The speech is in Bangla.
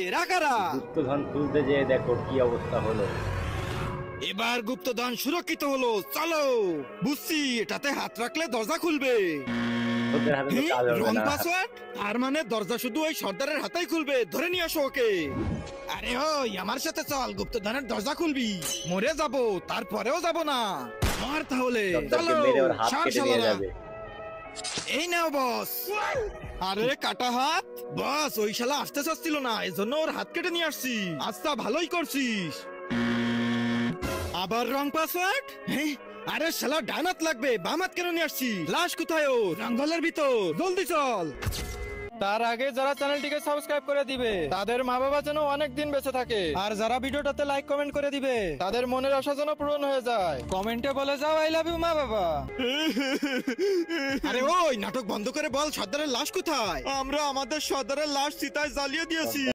এরা কারা? গুপ্তধন খুলতে যেয়ে দেখো কি অবস্থা হলো। এবার গুপ্তধন সুরক্ষিত হলো, চলো। বুঝছি, এটাতে হাত রাখলে দরজা খুলবে। ওদের হাতে তো কাজ হবে রং না। পাসওয়ার্ড? তার মানে দরজা শুধু ওই সর্দারের হাতেই খুলবে। ধরে নিয়ে আসো ওকে। আরে ওই আমার সাথে চল, গুপ্তধনের দরজা খুলবি। মরে যাব, তারপরেও যাব না। মার তাহলে, সর্দারকে চলো। মেরে ওর হাত সার কেটে নিয়ে শালারা। যাবে। এই নাও বস। আরে কাটা হাত বস, ওই শালা আসতে চাচ্ছিল না, এজন্য ওর হাত কেটে নিয়ে আসছি। আচ্ছা ভালোই করছিস। আবার রং পাসওয়ার্ড? হ্যাঁ, আরে শালা ডান হাত লাগবে, বাম হাত কেন নিয়ে আসছি? লাশ কোথায় ওর? জঙ্গলের ভিতর, জলদি চল। তার আগে যারা চ্যানেলটিকে সাবস্ক্রাইব করে দিবে তাদের মা বাবা যেন অনেক দিন বেঁচে থাকে, আর যারা ভিডিওটাতে লাইক কমেন্ট করে দিবে তাদের মনের আশা যেন পূরণ হয়ে যায়। কমেন্টে বলে যাও আই লাভ ইউ মা বাবা। আরে ওই নাটক বন্ধ করে বল, সর্দারের লাশ কোথায়? আমরা আমাদের সর্দারের লাশ চিতায় জ্বালিয়ে দিয়েছি।